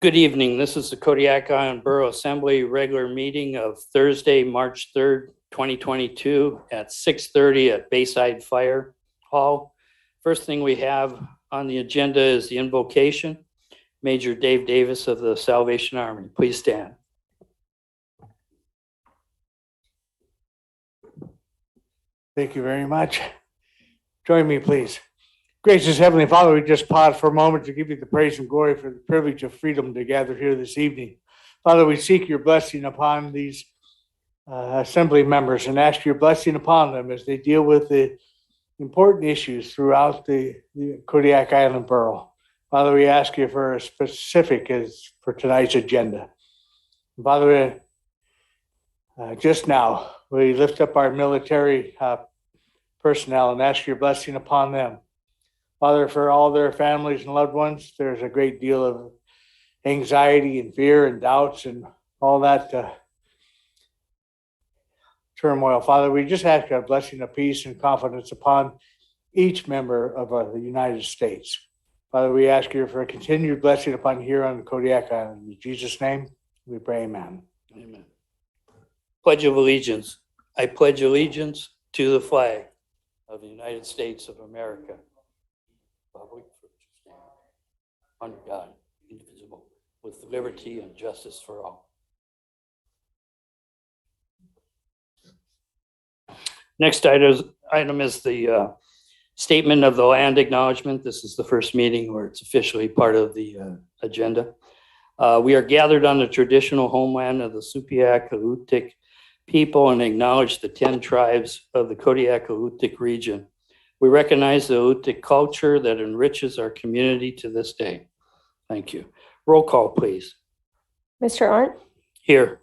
Good evening. This is the Kodiak Island Borough Assembly regular meeting of Thursday, March 3rd, 2022 at 6:30 at Bayside Fire Hall. First thing we have on the agenda is the invocation. Major Dave Davis of the Salvation Army, please stand. Thank you very much. Join me, please. Gracious Heavenly Father, we just pause for a moment to give you the praise and glory for the privilege of freedom to gather here this evening. Father, we seek your blessing upon these assembly members and ask your blessing upon them as they deal with the important issues throughout the Kodiak Island Borough. Father, we ask you for a specific as for tonight's agenda. Father, just now, we lift up our military personnel and ask your blessing upon them. Father, for all their families and loved ones, there's a great deal of anxiety and fear and doubts and all that turmoil. Father, we just ask a blessing of peace and confidence upon each member of the United States. Father, we ask you for a continued blessing upon here on the Kodiak Island. In Jesus' name, we pray, amen. Amen. Pledge of Allegiance. I pledge allegiance to the flag of the United States of America. Republic for which it stands, under God, indivisible, with liberty and justice for all. Next item is the statement of the land acknowledgement. This is the first meeting where it's officially part of the agenda. We are gathered on the traditional homeland of the Supiaq-Alutiiq people and acknowledge the 10 tribes of the Kodiak-Alutiiq region. We recognize the Alutiiq culture that enriches our community to this day. Thank you. Roll call, please. Mr. Arndt? Here.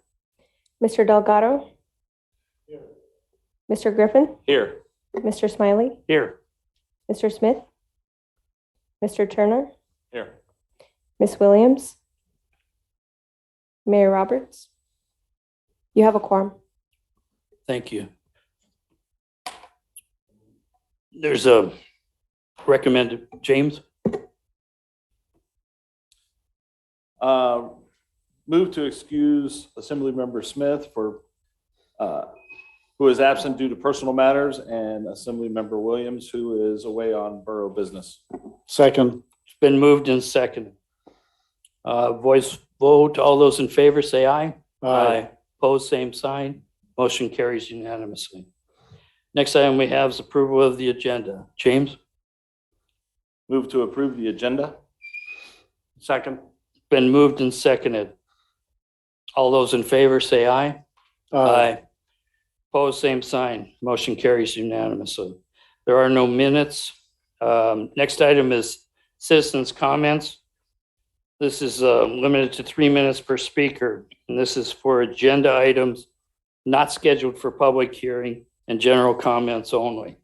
Mr. Delgado? Here. Mr. Griffin? Here. Mr. Smiley? Here. Mr. Smith? Mr. Turner? Here. Ms. Williams? Mayor Roberts? You have a quorum. Thank you. There's a recommended, James? Move to excuse Assemblymember Smith for who is absent due to personal matters, and Assemblymember Williams, who is away on borough business. Second. It's been moved and seconded. Voice vote. All those in favor say aye. Aye. Opposed, same sign. Motion carries unanimously. Next item we have is approval of the agenda. James? Move to approve the agenda. Second. Been moved and seconded. All those in favor say aye. Aye. Opposed, same sign. Motion carries unanimously. There are no minutes. Next item is citizens' comments. This is limited to 3 minutes per speaker, and this is for agenda items not scheduled for public hearing and general comments only.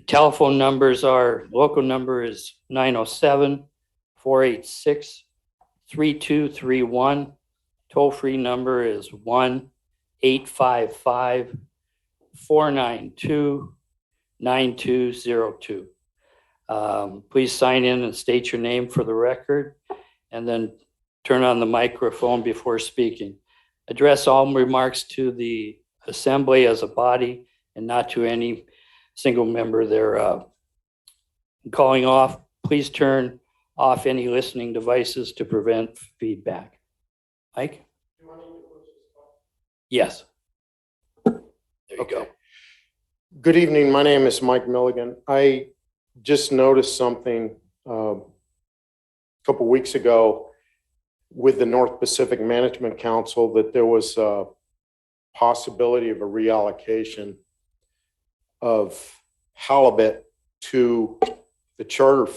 Telephone numbers are, local number is 907-486-3231. Toll-free number is 1-855-492-9202. Please sign in and state your name for the record, and then turn on the microphone before speaking. Address all remarks to the assembly as a body and not to any single member thereof. Calling off, please turn off any listening devices to prevent feedback. Mike? Yes. There you go. Good evening. My name is Mike Milligan. I just noticed something a couple weeks ago with the North Pacific Management Council that there was a possibility of a reallocation of halibut to the charter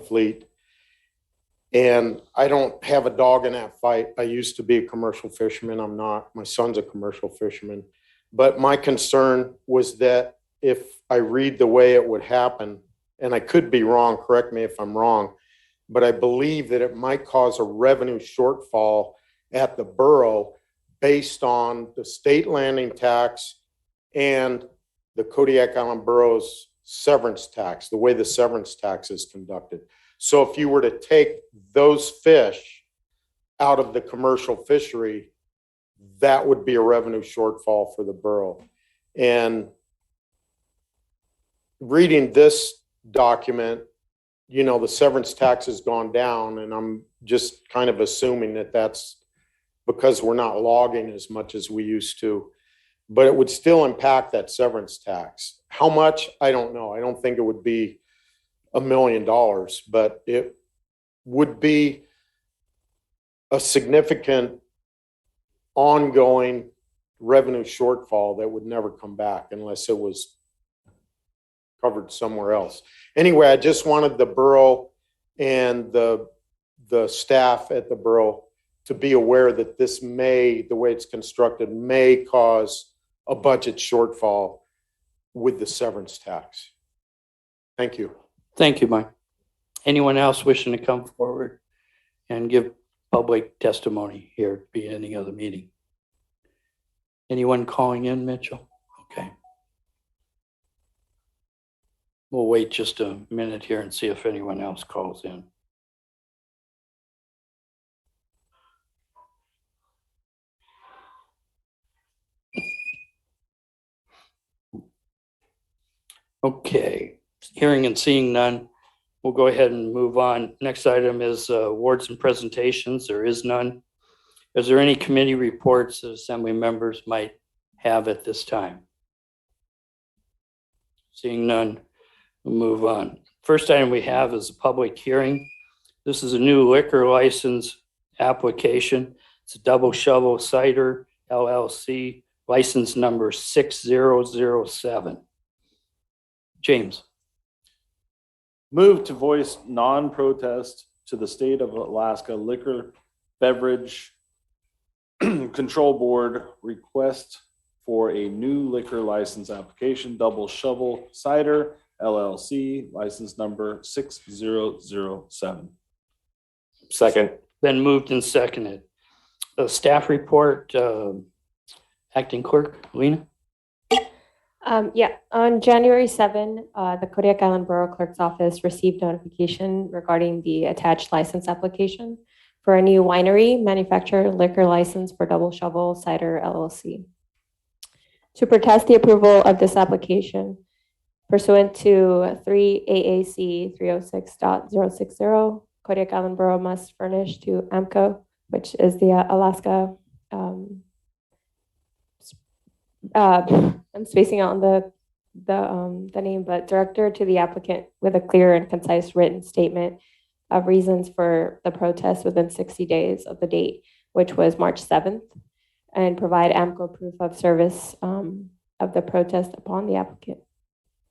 fleet. And I don't have a dog in that fight. I used to be a commercial fisherman. I'm not. My son's a commercial fisherman. But my concern was that if I read the way it would happen, and I could be wrong, correct me if I'm wrong, but I believe that it might cause a revenue shortfall at the borough based on the state landing tax and the Kodiak Island Borough's severance tax, the way the severance tax is conducted. So if you were to take those fish out of the commercial fishery, that would be a revenue shortfall for the borough. And reading this document, you know, the severance tax has gone down, and I'm just kind of assuming that that's because we're not logging as much as we used to, but it would still impact that severance tax. How much? I don't know. I don't think it would be $1 million, but it would be a significant ongoing revenue shortfall that would never come back unless it was covered somewhere else. Anyway, I just wanted the borough and the staff at the borough to be aware that this may, the way it's constructed, may cause a budget shortfall with the severance tax. Thank you. Thank you, Mike. Anyone else wishing to come forward and give public testimony here at the beginning of the meeting? Anyone calling in, Mitchell? Okay. We'll wait just a minute here and see if anyone else calls in. Okay, hearing and seeing none, we'll go ahead and move on. Next item is awards and presentations. There is none. Is there any committee reports that assembly members might have at this time? Seeing none, we'll move on. First item we have is a public hearing. This is a new liquor license application. It's a Double Shovel Cider LLC, license number 6007. James. Move to voice non-protest to the State of Alaska Liquor Beverage Control Board request for a new liquor license application, Double Shovel Cider LLC, license number 6007. Second. Been moved and seconded. The staff report, acting clerk, Lena. Yeah, on January 7, the Kodiak Island Borough Clerk's Office received notification regarding the attached license application for a new winery manufacturer liquor license for Double Shovel Cider LLC. To protest the approval of this application, pursuant to 3 AAC 306.060, Kodiak Island Borough must furnish to AMCO, which is the Alaska I'm spacing out on the name, but director to the applicant with a clear and concise written statement of reasons for the protest within 60 days of the date, which was March 7th, and provide AMCO proof of service of the protest upon the applicant.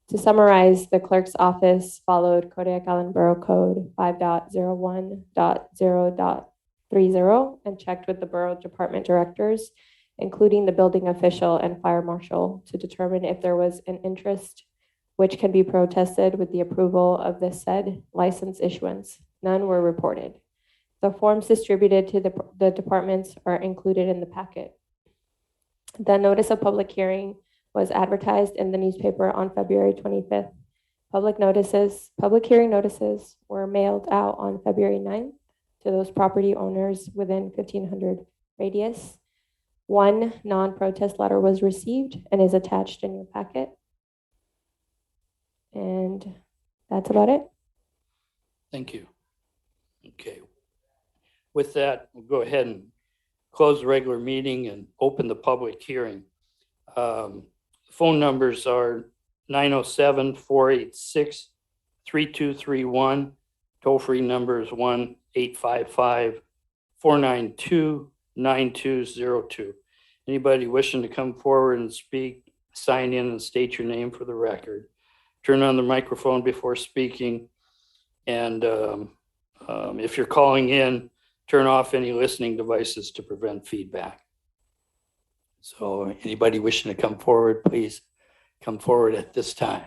To summarize, the clerk's office followed Kodiak Island Borough Code 5.01.0.30 and checked with the borough department directors, including the building official and fire marshal, to determine if there was an interest which can be protested with the approval of the said license issuance. None were reported. The forms distributed to the departments are included in the packet. The notice of public hearing was advertised in the newspaper on February 25th. Public hearing notices were mailed out on February 9th to those property owners within 1,500 radius. One non-protest letter was received and is attached in your packet. And that's about it. Thank you. Okay. With that, we'll go ahead and close the regular meeting and open the public hearing. Phone numbers are 907-486-3231. Toll-free number is 1-855-492-9202. Anybody wishing to come forward and speak, sign in and state your name for the record. Turn on the microphone before speaking. And if you're calling in, turn off any listening devices to prevent feedback. So anybody wishing to come forward, please come forward at this time.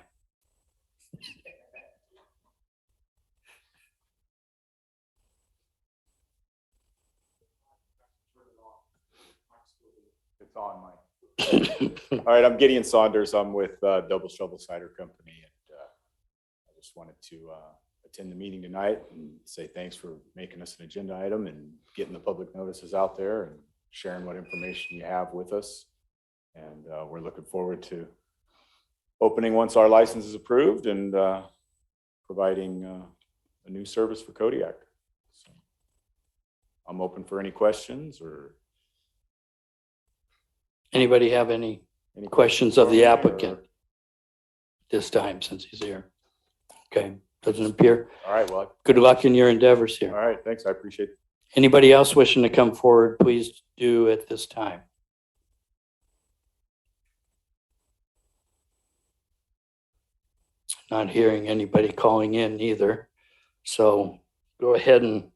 It's on, Mike. All right, I'm Gideon Saunders. I'm with Double Shovel Cider Company. And just wanted to attend the meeting tonight and say thanks for making us an agenda item and getting the public notices out there and sharing what information you have with us. And we're looking forward to opening once our license is approved and providing a new service for Kodiak. So I'm open for any questions or Anybody have any any questions of the for me, or- applicant this time since he's here? Okay, doesn't appear. All right, well. Good luck in your endeavors All here. right, thanks. I appreciate it. Anybody else wishing to come forward, please do at this time. Not hearing anybody calling in either. So go ahead and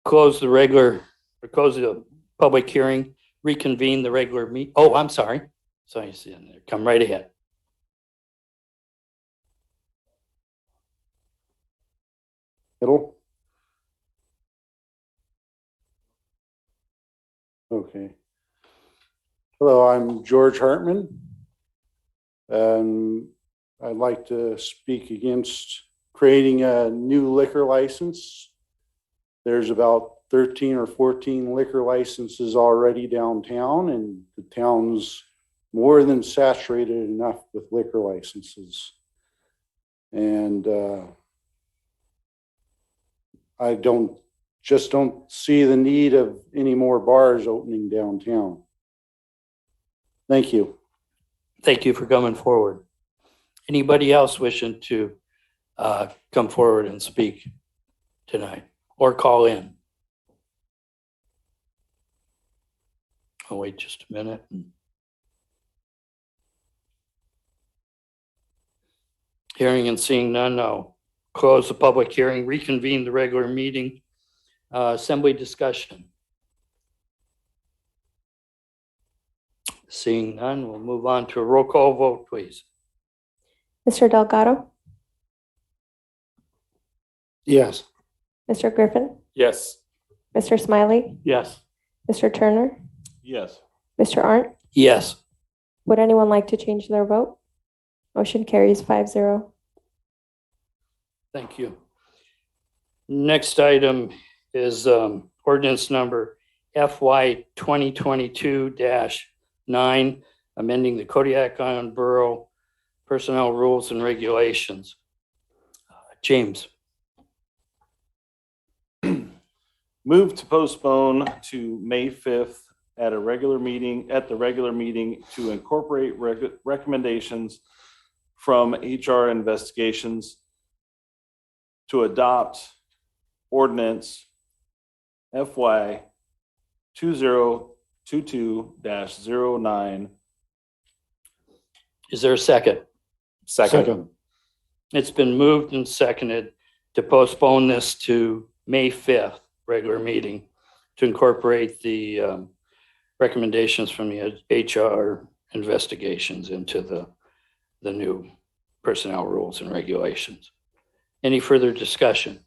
close the public hearing, reconvene the regular meet. Oh, I'm sorry. So you see in there, come right ahead. Middle? Okay. Hello, I'm George Hartman. And I'd like to speak against creating a new liquor license. There's about 13 or 14 liquor licenses already downtown, and the town's more than saturated enough with liquor licenses. And I don't see the need of any more bars opening downtown. Thank you. Thank you for coming forward. Anybody else wishing to come forward and speak tonight or call in? I'll wait just a minute. Hearing and seeing none, I'll close the public hearing, reconvene the regular meeting. Assembly discussion. Seeing none, we'll move on to a roll call vote, please. Mr. Delgado, Yes. Mr. Griffin, Yes. Mr. Smiley, Yes. Mr. Turner, Yes. Mr. Arndt. Yes. Would anyone like to change their vote? Motion carries 5-0. Thank you. Next item is ordinance number FY 2022-9, amending the Kodiak Island Borough Personnel Rules and Regulations. James. Move to postpone to May 5th at the regular meeting to incorporate recommendations from HR investigations to adopt ordinance FY 2022-09. Is there a second? Second. It's been moved and seconded to postpone this to May 5th, regular meeting, to incorporate the recommendations from the HR investigations into the new personnel rules and regulations. Any further discussion?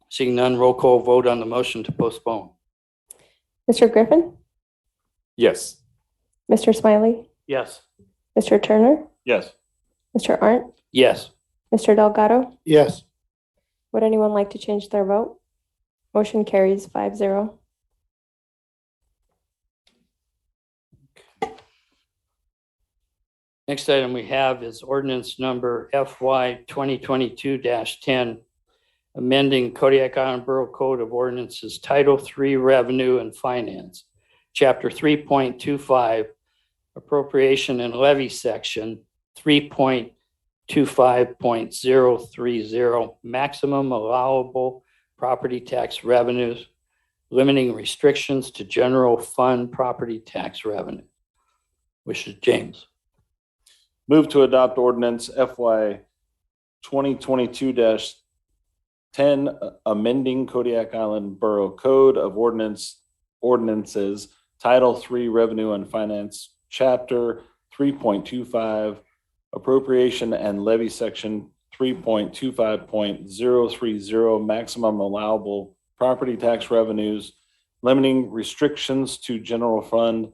Seeing none, roll call vote on the motion to postpone. Mr. Griffin, Yes. Mr. Smiley, Yes. Mr. Turner, Yes. Mr. Arndt, Yes. Mr. Delgado. Yes. Would anyone like to change their vote? Motion carries 5-0. Next item we have is ordinance number FY 2022-10, amending Kodiak Island Borough Code of Ordinances, Title III, Revenue and Finance, Chapter 3.25, Appropriation and Levy Section 3.25.030, Maximum Allowable Property Tax Revenues, limiting restrictions to general fund property tax revenue. Wishes James. Move to adopt ordinance FY 2022-10, amending Kodiak Island Borough Code of Ordinances, Title III, Revenue and Finance, Chapter 3.25, Appropriation and Levy Section 3.25.030, Maximum Allowable Property Tax Revenues, limiting restrictions to general fund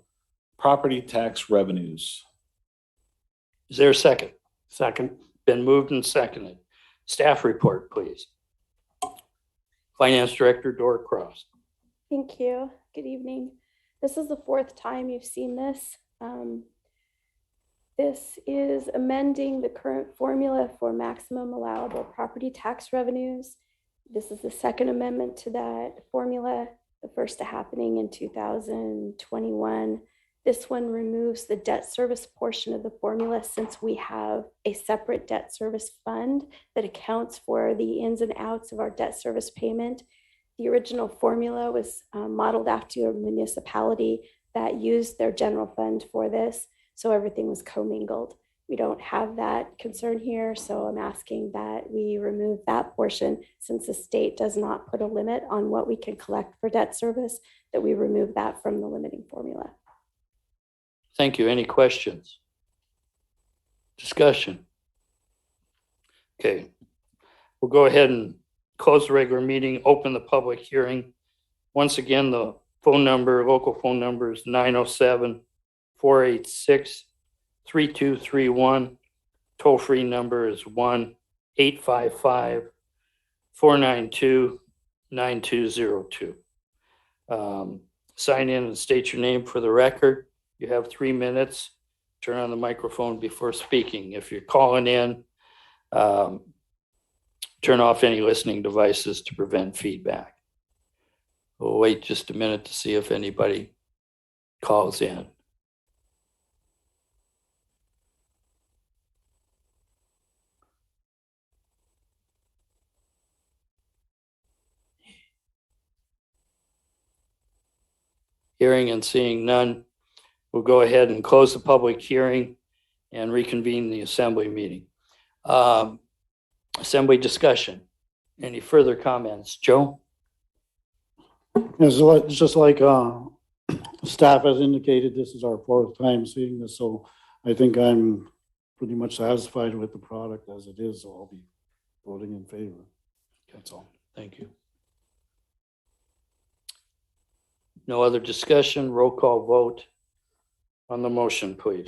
property tax revenues. Is there a second? Second. Been moved and seconded. Staff report, please. Finance Director Dora Cross. Thank you. Good evening. This is the fourth time you've seen this. This is amending the current formula for maximum allowable property tax revenues. This is the second amendment to that formula, the first happening in 2021. This one removes the debt service portion of the formula since we have a separate debt service fund that accounts for the ins and outs of our debt service payment. The original formula was modeled after a municipality that used their general fund for this, so everything was commingled. We don't have that concern here, so I'm asking that we remove that portion since the state does not put a limit on what we can collect for debt service, that we remove that from the limiting formula. Thank you. Any questions? Discussion? Okay. We'll go ahead and close the regular meeting, open the public hearing. Once again, the phone number, local phone number is 907-486-3231. Toll-free number is 1-855-492-9202. Sign in and state your name for the record. You have 3 minutes. Turn on the microphone before speaking. If you're calling in, turn off any listening devices to prevent feedback. We'll wait just a minute to see if anybody calls in. Hearing and seeing none, we'll go ahead and close the public hearing and reconvene the assembly meeting. Assembly discussion. Any further comments? Joe? It's just like staff has indicated, this is our fourth time seeing this, so I think I'm pretty much satisfied with the product as it is, so I'll be voting in favor. That's all. Thank you. No other discussion. Roll call vote on the motion, please.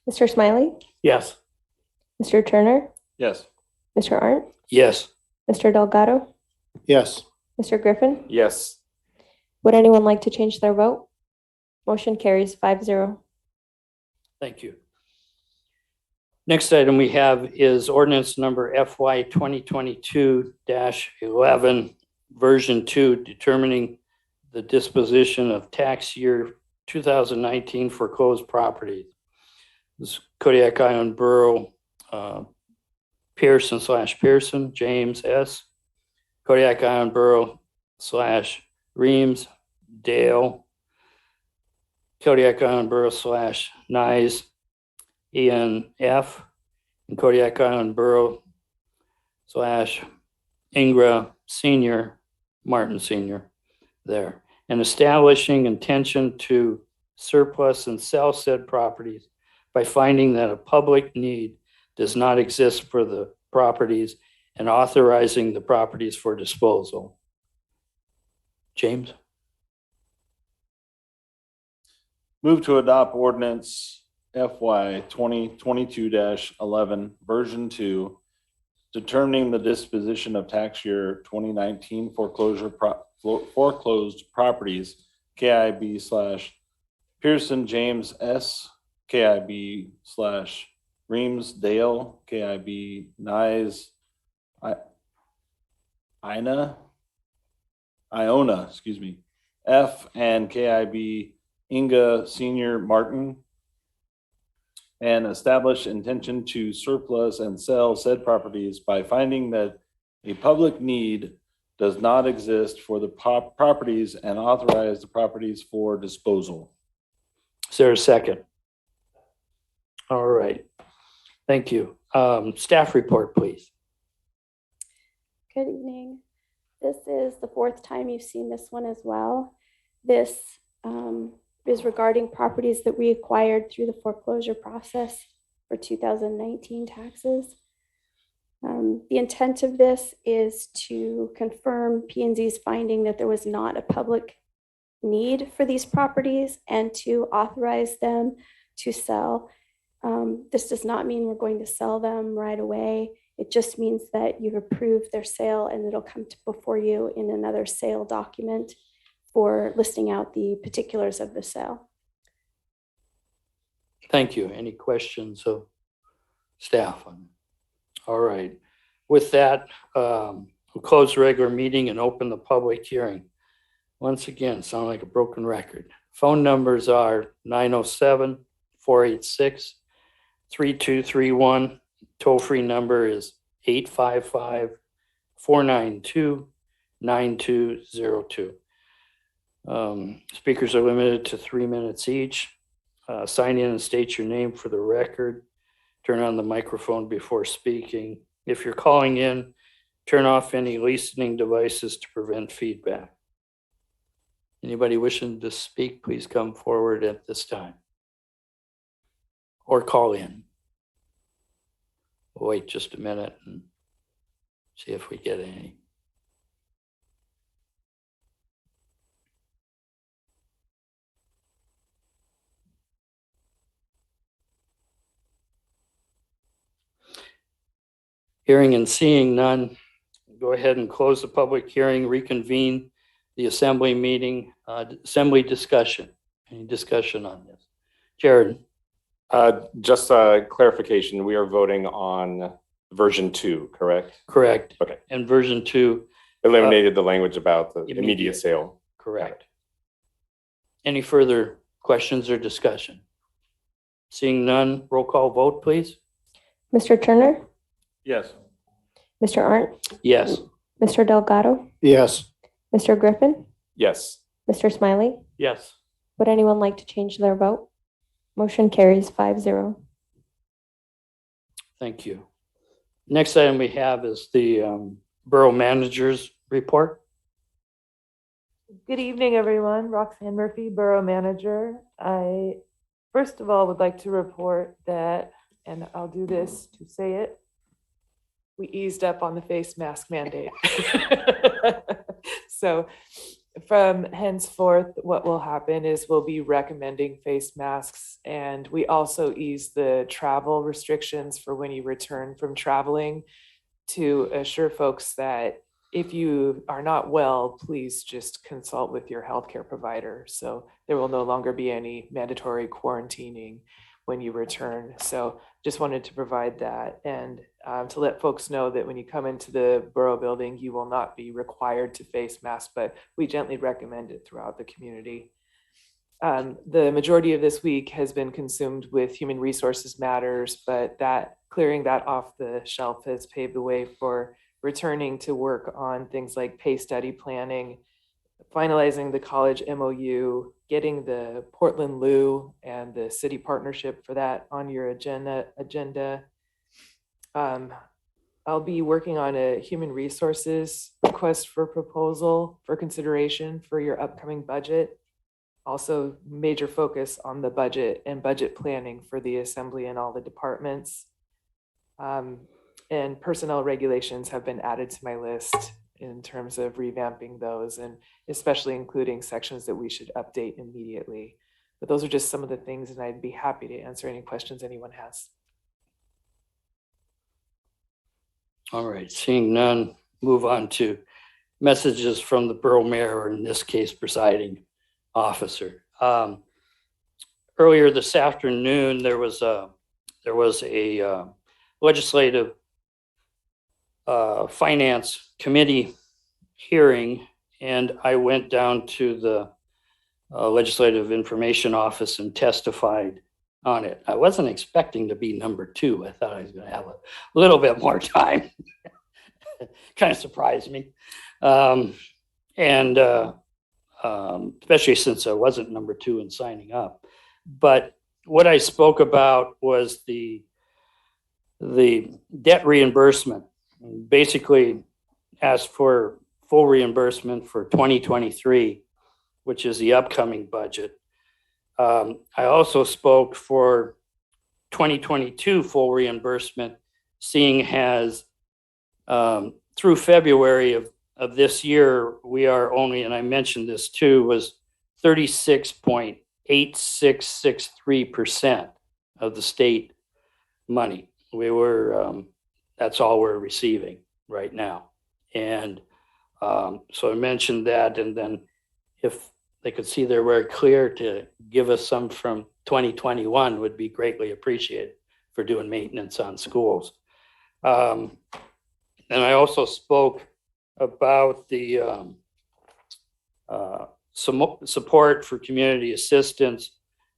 Mr. Smiley, Yes. Mr. Turner, Yes. Mr. Arndt, Yes. Mr. Delgado, Yes. Mr. Griffin. Yes. Would anyone like to change their vote? Motion carries 5-0. Thank you. Next item we have is ordinance number FY 2022-11, version 2, determining the disposition of tax year 2019 foreclosed properties. This is Kodiak Island Borough, Pearson/Pearson, James S. Kodiak Island Borough / Reams, Dale. Kodiak Island Borough / Nyes, Ian F. And Kodiak Island Borough / Ingra Senior, Martin Senior there. And establishing intention to surplus and sell said properties by finding that a public need does not exist for the properties and authorizing the properties for disposal. James? Move to adopt ordinance FY 2022-11, version 2, determining the disposition of tax year 2019 foreclosed properties, KIB/Pearson James S, KIB/Reams Dale, KIB Nyes Iona, F, and KIB Inga Senior Martin, and establish intention to surplus and sell said properties by finding that a public need does not exist for the properties and authorize the properties for disposal. Is there a second? All right. Thank you. Staff report, please. Good evening. This is the fourth time you've seen this one as well. This is regarding properties that we acquired through the foreclosure process for 2019 taxes. The intent of this is to confirm P&Z's finding that there was not a public need for these properties and to authorize them to sell. This does not mean we're going to sell them right away. It just means that you've approved their sale and it'll come before you in another sale document for listing out the particulars of the sale. Thank you. Any questions of staff? All right. With that, we'll close the regular meeting and open the public hearing. Once again, sound like a broken record. Phone numbers are 907-486-3231. Toll-free number is 855-492-9202. Speakers are limited to 3 minutes each. Sign in and state your name for the record. Turn on the microphone before speaking. If you're calling in, turn off any listening devices to prevent feedback. Anybody wishing to speak, please come forward at this time. Or call in. We'll wait just a minute and see if we get any. Hearing and seeing none, go ahead and close the public hearing, reconvene the assembly meeting, assembly discussion. Any discussion on this? Jared? Just a clarification, we are voting on version 2, correct? Correct. Okay. And version 2, Eliminated the language about the immediate. immediate sale. correct. Any further questions or discussion? Seeing none, roll call vote, please. Mr. Turner, Yes. Mr. Arndt, Yes. Mr. Delgado, Yes. Mr. Griffin, Yes. Mr. Smiley. Yes. Would anyone like to change their vote? Motion carries 5-0. Thank you. Next item we have is the Borough Manager's Report. Good evening, everyone. Roxanne Murphy, Borough Manager. I, first of all, would like to report that, and I'll do this to say it, we eased up on the face mask mandate. So from henceforth, what will happen is we'll be recommending face masks, and we also ease the travel restrictions for when you return from traveling to assure folks that if you are not well, please just consult with your healthcare provider. So there will no longer be any mandatory quarantining when you return. So just wanted to provide that and to let folks know that when you come into the borough building, you will not be required to face masks, but we gently recommend it throughout the community. The majority of this week has been consumed with human resources matters, but that clearing that off the shelf has paved the way for returning to work on things like pay study planning, finalizing the college MOU, getting the Portland Lou and the city partnership for that on your agenda. I'll be working on a human resources request for proposal for consideration for your upcoming budget. Also, major focus on the budget and budget planning for the assembly and all the departments. And personnel regulations have been added to my list in terms of revamping those, and especially including sections that we should update immediately. But those are just some of the things, and I'd be happy to answer any questions anyone has. All right, seeing none, move on to messages from the borough mayor, or in this case, presiding officer. Earlier this afternoon, there was a legislative finance committee hearing, and I went down to the legislative information office and testified on it. I wasn't expecting to be number 2. I thought I was going to have a little bit more time. Kind of surprised me. Especially since I wasn't number 2 in signing up. But what I spoke about was the debt reimbursement. Basically asked for full reimbursement for 2023, which is the upcoming budget. I also spoke for 2022 full reimbursement, seeing as through February of this year, we are only, and I mentioned this too, was 36.8663% of the state money. That's all we're receiving right now. And so I mentioned that, and then if they could see they're very clear to give us some from 2021 would be greatly appreciated for doing maintenance on schools. And I also spoke about the some support for community assistance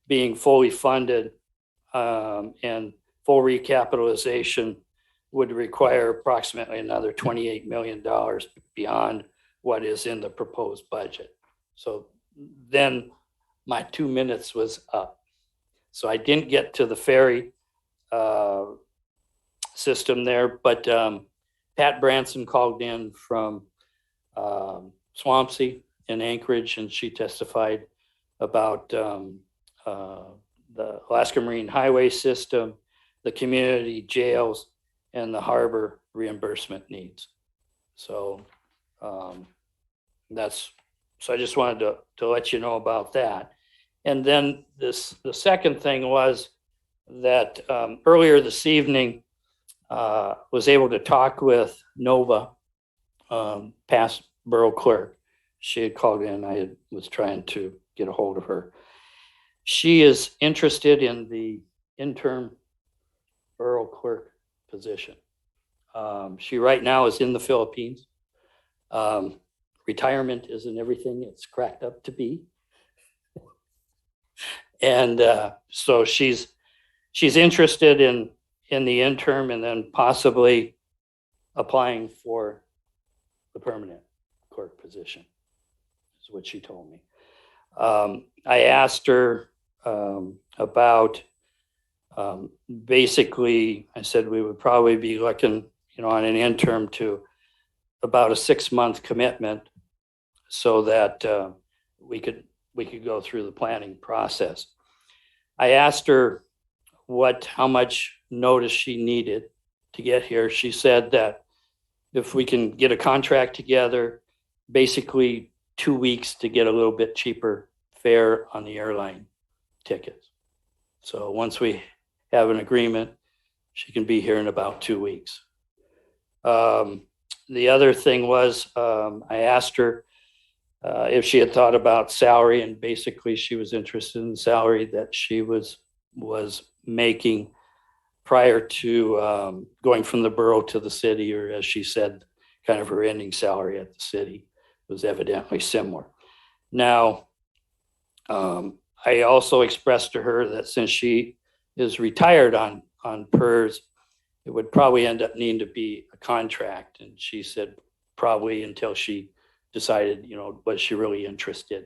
being fully funded, and full recapitalization would require approximately another $28 million beyond what is in the proposed budget. So then my 2 minutes was up. So I didn't get to the ferry system there, but Pat Branson called in from Swampsea in Anchorage, and she testified about the Alaska Marine Highway System, the community jails, and the harbor reimbursement needs. So so I just wanted to let you know about that. And then the second thing was that earlier this evening, was able to talk with Nova, past borough clerk. She had called in. I was trying to get a hold of her. She is interested in the interim borough clerk position. She right now is in the Philippines. Retirement isn't everything it's cracked up to be. And so she's interested in the interim and then possibly applying for the permanent clerk position, is what she told me. I asked her about basically, I said we would probably be looking, on an interim to about a 6-month commitment so that we could go through the planning process. I asked her how much notice she needed to get here. She said that if we can get a contract together, basically 2 weeks to get a little bit cheaper fare on the airline tickets. So once we have an agreement, she can be here in about 2 weeks. The other thing was, I asked her if she had thought about salary, and basically she was interested in the salary that she was making prior to going from the borough to the city, or as she said, kind of her ending salary at the city was evidently similar. Now, I also expressed to her that since she is retired on PERS, it would probably end up needing to be a contract. And she said probably until she decided, was she really interested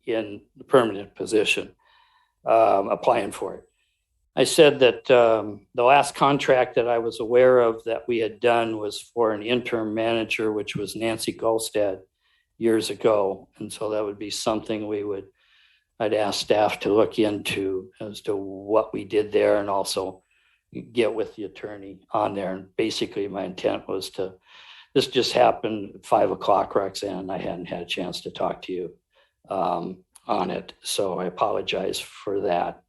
in the permanent position, applying for it. I said that the last contract that I was aware of that we had done was for an interim manager, which was Nancy Golstad years ago. And so that would be something I'd ask staff to look into as to what we did there, and also get with the attorney on there. And basically my intent was this just happened at 5 o'clock, Roxanne, and I hadn't had a chance to talk to you on it. So I apologize for that.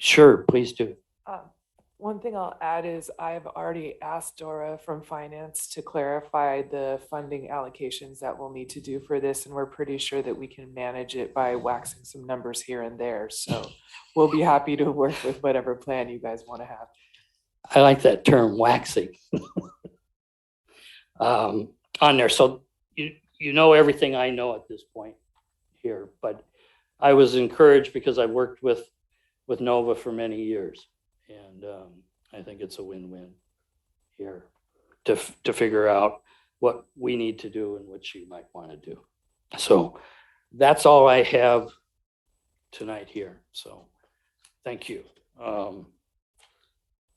Sure, please do. One thing I'll add is I've already asked Dora from finance to clarify the funding allocations that we'll need to do for this, and we're pretty sure that we can manage it by waxing some numbers here and there. So we'll be happy to work with whatever plan you guys want to have. I like that term, waxing. On there. So you know everything I know at this point here, but I was encouraged because I worked with Nova for many years. And I think it's a win-win here to figure out what we need to do and what she might want to do. So that's all I have tonight here. So thank you.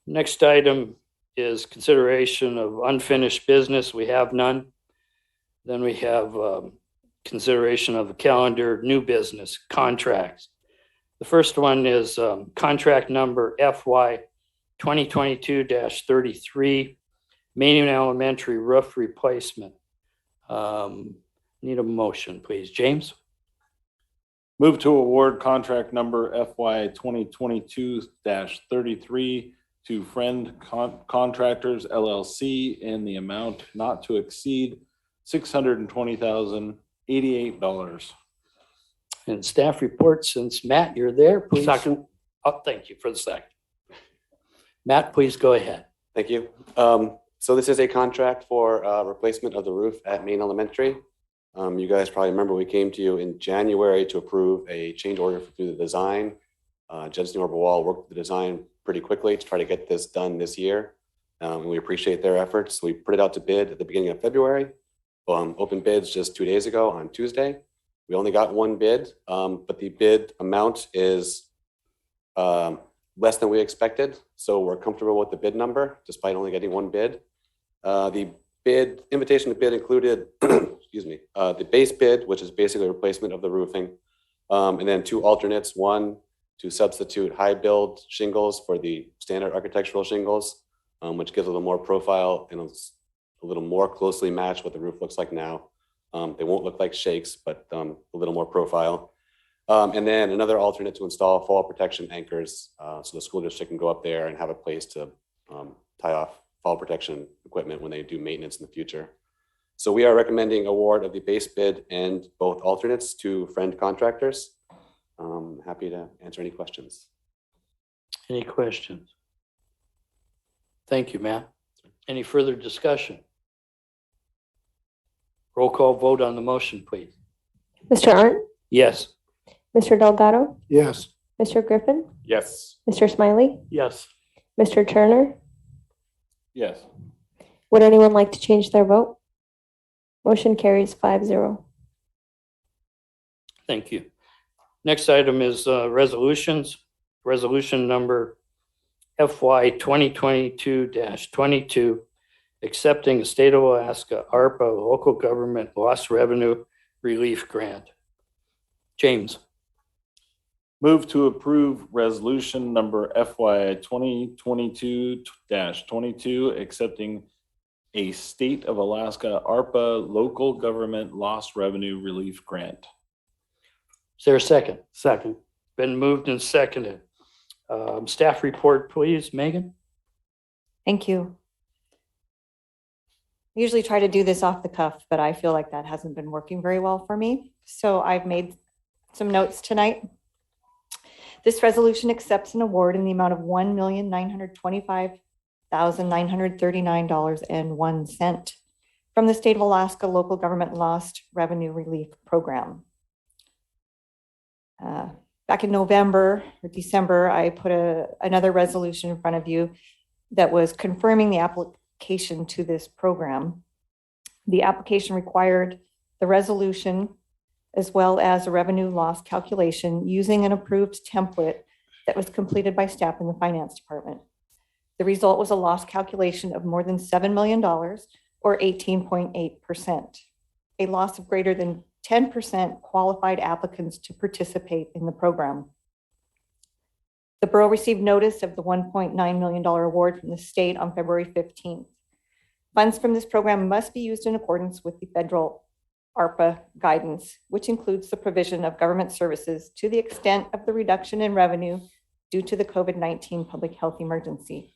Next item is consideration of unfinished business. We have none. Then we have consideration of the calendar, new business, contracts. The first one is contract number FY 2022-33, Maine Elementary roof replacement. Need a motion, please. James? Move to award contract number FY 2022-33 to Friend Contractors LLC in the amount not to exceed $620,088. And staff report, since Matt, you're there, please. Second. Oh, thank you for the second. Matt, please go ahead. Thank you. So this is a contract for replacement of the roof at Maine Elementary. You guys probably remember we came to you in January to approve a change order through the design. Judge Norberwall worked the design pretty quickly to try to get this done this year. And we appreciate their efforts. We put it out to bid at the beginning of February. Open bids just 2 days ago on Tuesday. We only got one bid, but the bid amount is less than we expected. So we're comfortable with the bid number, despite only getting one bid. The bid invitation to bid included, excuse me, the base bid, which is basically a replacement of the roofing, and then 2 alternates, one to substitute high build shingles for the standard architectural shingles, which gives a little more profile and a little more closely match what the roof looks like now. They won't look like shakes, but a little more profile. And then another alternate to install fall protection anchors, so the school district can go up there and have a place to tie off fall protection equipment when they do maintenance in the future. So we are recommending award of the base bid and both alternates to Friend Contractors. Happy to answer any questions. Any questions? Thank you, Matt. Any further discussion? Roll call vote on the motion, please. Mr. Arndt, Yes. Mr. Delgado, Yes. Mr. Griffin, Yes. Mr. Smiley, Yes. Mr. Turner. Yes. Would anyone like to change their vote? Motion carries 5-0. Thank you. Next item is resolutions. Resolution number FY 2022-22, accepting the State of Alaska ARPA Local Government Lost Revenue Relief Grant. James. Move to approve resolution number FY 2022-22, accepting a State of Alaska ARPA Local Government Lost Revenue Relief Grant. Is there a second? Second. Been moved and seconded. Staff report, please, Megan. Thank you. I usually try to do this off the cuff, but I feel like that hasn't been working very well for me. So I've made some notes tonight. This resolution accepts an award in the amount of $1,925,939.01 from the State of Alaska Local Government Lost Revenue Relief Program. Back in November or December, I put another resolution in front of you that was confirming the application to this program. The application required the resolution as well as a revenue loss calculation using an approved template that was completed by staff in the finance department. The result was a loss calculation of more than $7 million or 18.8%. A loss of greater than 10% qualified applicants to participate in the program. The borough received notice of the $1.9 million award from the state on February 15th. Funds from this program must be used in accordance with the federal ARPA guidance, which includes the provision of government services to the extent of the reduction in revenue due to the COVID-19 public health emergency.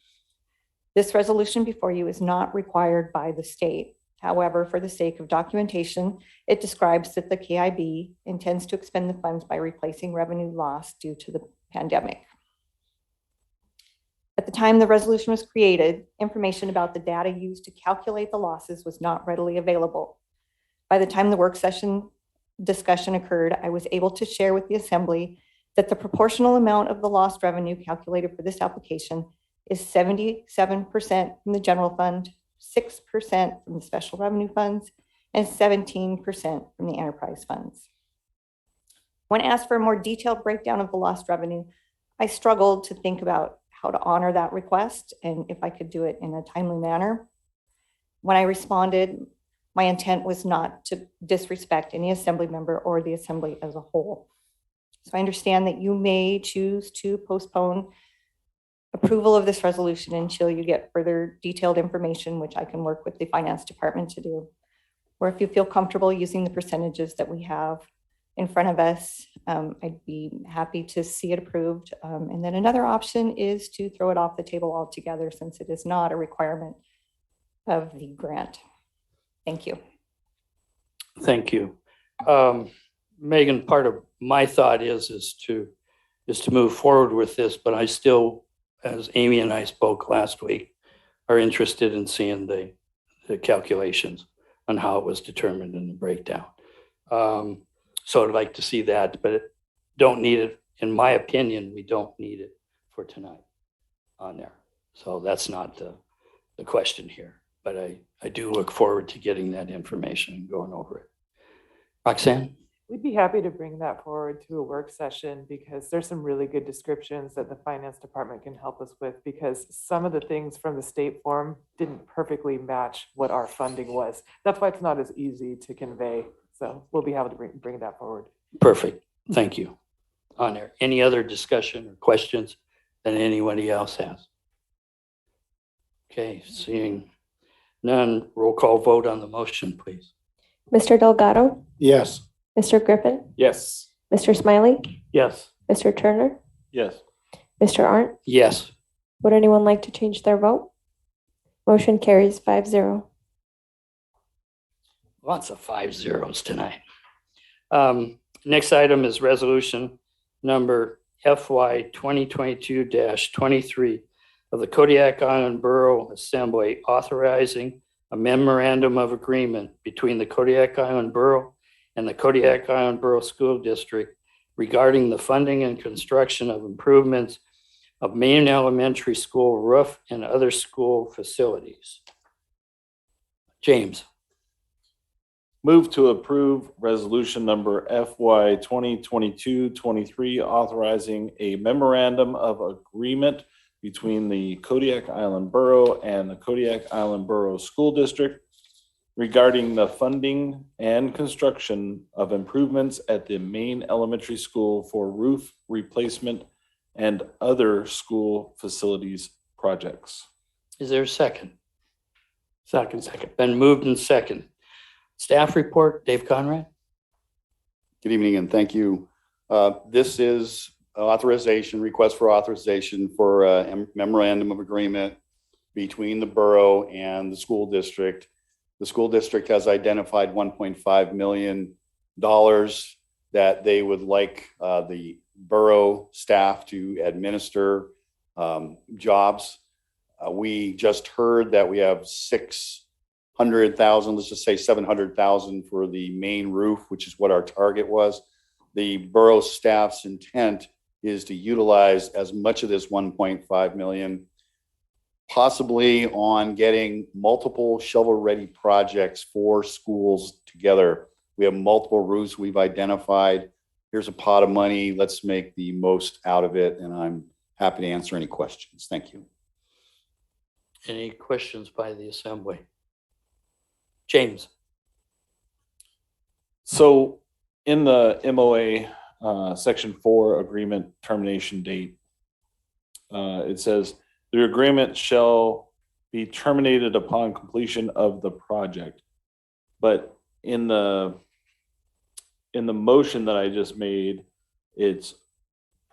This resolution before you is not required by the state. However, for the sake of documentation, it describes that the KIB intends to expend the funds by replacing revenue lost due to the pandemic. At the time the resolution was created, information about the data used to calculate the losses was not readily available. By the time the work session discussion occurred, I was able to share with the Assembly that the proportional amount of the lost revenue calculated for this application is 77% from the general fund, 6% from the special revenue funds, and 17% from the enterprise funds. When asked for a more detailed breakdown of the lost revenue, I struggled to think about how to honor that request and if I could do it in a timely manner. When I responded, my intent was not to disrespect any Assembly member or the Assembly as a whole. So I understand that you may choose to postpone approval of this resolution until you get further detailed information, which I can work with the finance department to do. Or if you feel comfortable using the percentages that we have in front of us, I'd be happy to see it approved. And then another option is to throw it off the table altogether since it is not a requirement of the grant. Thank you. Thank you. Megan, part of my thought is to move forward with this, but I still, as Amy and I spoke last week, are interested in seeing the calculations on how it was determined in the breakdown. So I'd like to see that, but don't need it. In my opinion, we don't need it for tonight on there. So that's not the question here, but I do look forward to getting that information and going over it. Roxanne? We'd be happy to bring that forward to a work session because there's some really good descriptions that the finance department can help us with, because some of the things from the state form didn't perfectly match what our funding was. That's why it's not as easy to convey. So we'll be able to bring that forward. Perfect. Thank you. On there. Any other discussion or questions that anybody else has? Okay, seeing none, roll call vote on the motion, please. Mr. Delgado, Yes. Mr. Griffin, Yes. Mr. Smiley, Yes. Mr. Turner, Yes. Mr. Arndt. Yes. Would anyone like to change their vote? Motion carries 5-0. Lots of 5 zeros tonight. Next item is resolution number FY 2022-23 of the Kodiak Island Borough Assembly authorizing a memorandum of agreement between the Kodiak Island Borough and the Kodiak Island Borough School District regarding the funding and construction of improvements of Maine Elementary School roof and other school facilities. James? Move to approve resolution number FY 2022-23 authorizing a memorandum of agreement between the Kodiak Island Borough and the Kodiak Island Borough School District regarding the funding and construction of improvements at the Maine Elementary School for roof replacement and other school facilities projects. Is there a second? Second. Been moved and second. Staff report, Dave Conrad? Good evening and thank you. This is request for authorization for a memorandum of agreement between the borough and the school district. The school district has identified $1.5 million that they would like the borough staff to administer jobs. We just heard that we have 600,000, let's just say 700,000 for the main roof, which is what our target was. The borough staff's intent is to utilize as much of this 1.5 million, possibly on getting multiple shovel-ready projects for schools together. We have multiple roofs we've identified. Here's a pot of money. Let's make the most out of it. And I'm happy to answer any questions. Thank you. Any questions by the assembly? James? So in the MOA section 4 agreement termination date, it says the agreement shall be terminated upon completion of the project. But in the motion that I just made, it's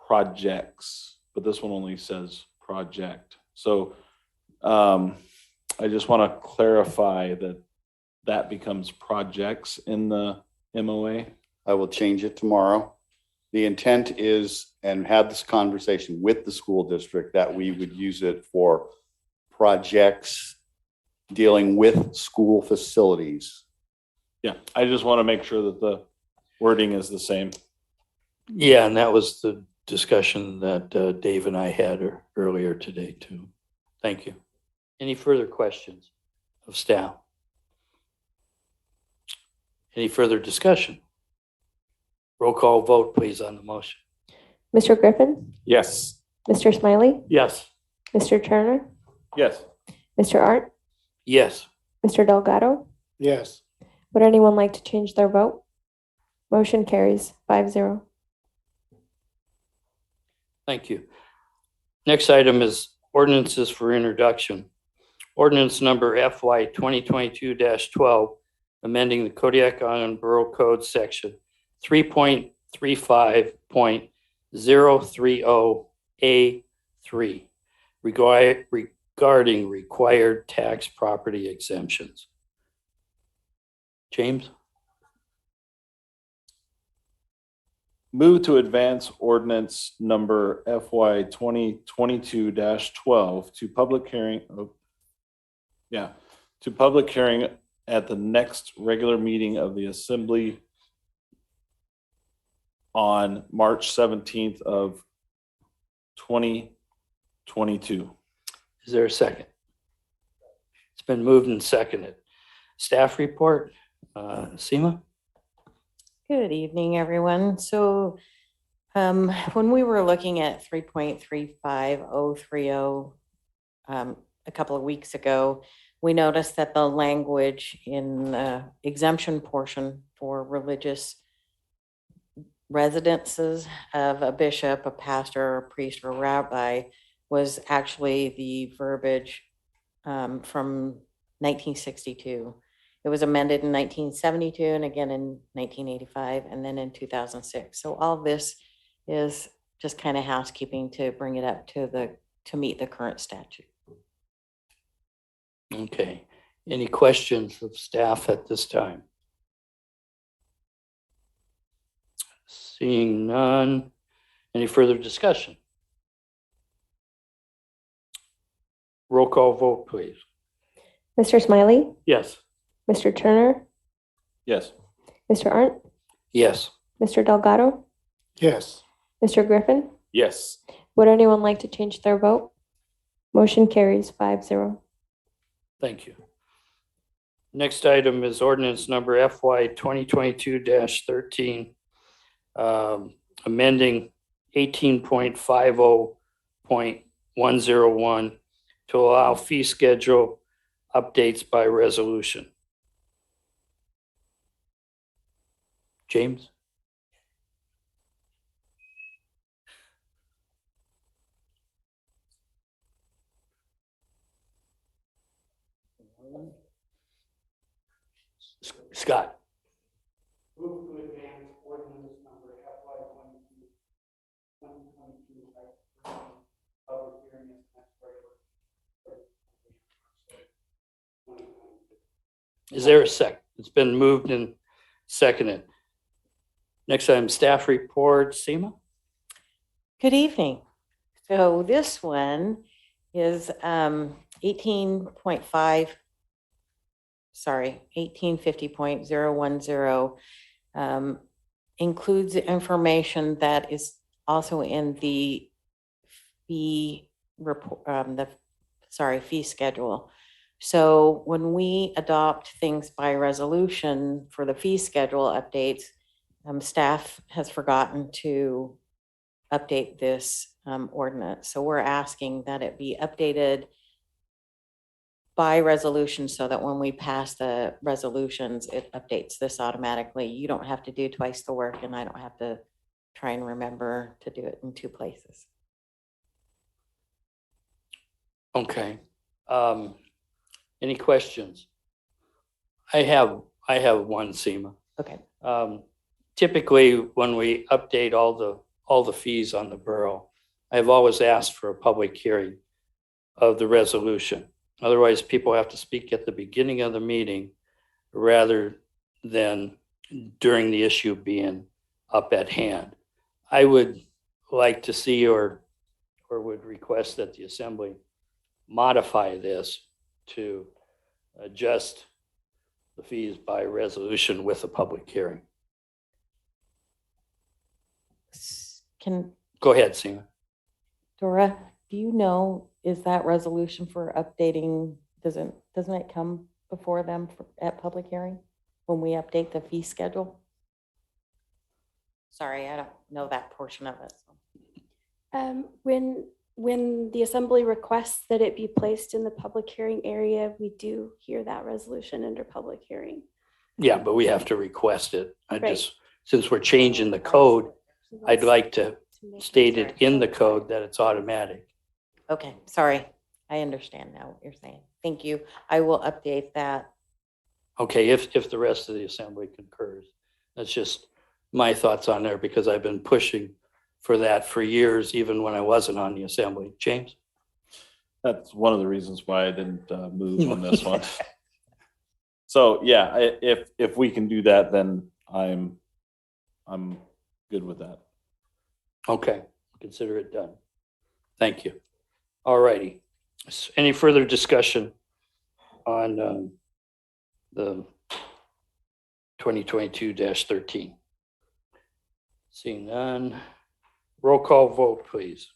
projects, but this one only says project. So I just want to clarify that becomes projects in the MOA. I will change it tomorrow. The intent is, and had this conversation with the school district, that we would use it for projects dealing with school facilities. Yeah, I just want to make sure that the wording is the same. Yeah, and that was the discussion that Dave and I had earlier today too. Thank you. Any further questions of staff? Any further discussion? Roll call vote, please, on the motion. Mr. Griffin, Yes. Mr. Smiley, Yes. Mr. Turner, Yes. Mr. Arndt, Yes. Mr. Delgado. Yes. Would anyone like to change their vote? Motion carries 5-0. Thank you. Next item is ordinances for introduction. Ordinance number FY 2022-12, amending the Kodiak Island Borough Code section 3.30 35.030A3 regarding required tax property exemptions. James? Move to advance ordinance number FY 2022-12 to public hearing. To public hearing at the next regular meeting of the Assembly on March 17th of 2022. Is there a second? It's been moved and seconded. Staff report, Seema? Good evening, everyone. So when we were looking at 3.35030 a couple of weeks ago, we noticed that the language in the exemption portion for religious residences of a bishop, a pastor, a priest, or a rabbi was actually the verbiage from 1962. It was amended in 1972 and again in 1985 and then in 2006. So all this is just kind of housekeeping to bring it up to meet the current statute. Okay. Any questions of staff at this time? Seeing none. Any further discussion? Roll call vote, please. Mr. Smiley, Yes. Mr. Turner, Yes. Mr. Arndt, Yes. Mr. Delgado, Yes. Mr. Griffin. Yes. Would anyone like to change their vote? Motion carries 5-0. Thank you. Next item is ordinance number FY 2022-13, amending 18.50.101 to allow fee schedule updates by resolution. James? Scott? Move to advance ordinance number FY 2022 public hearing is next. Is there a second? It's been moved and seconded. Next item, staff report, Seema? Good evening. So this one is 1850.010 includes information that is also in the fee report, fee schedule. So when we adopt things by resolution for the fee schedule updates, staff has forgotten to update this ordinance. So we're asking that it be updated by resolution so that when we pass the resolutions, it updates this automatically. You don't have to do twice the work and I don't have to try and remember to do it in two places. Okay. Any questions? I have one, Seema. Okay. Typically, when we update all the fees on the borough, I've always asked for a public hearing of the resolution. Otherwise, people have to speak at the beginning of the meeting rather than during the issue being up at hand. I would like to see or would request that the Assembly modify this to adjust the fees by resolution with a public hearing. Go ahead, Seema. Dora, do you know, is that resolution for updating, doesn't it come before them at public hearing when we update the fee schedule? Sorry, I don't know that portion of it. When the assembly requests that it be placed in the public hearing area, we do hear that resolution under public hearing. Yeah, but we have to request it. Right. Since we're changing the code, I'd like to state it in the code that it's automatic. Okay, sorry. I understand now what you're saying. Thank you. I will update that. Okay, if the rest of the Assembly concurs. That's just my thoughts on there because I've been pushing for that for years, even when I wasn't on the assembly. James? That's one of the reasons why I didn't move on this one. So yeah, if we can do that, then I'm good with that. Okay, consider it done. Thank you. All righty. Any further discussion on the 2022-13? Seeing none. Roll call vote, please.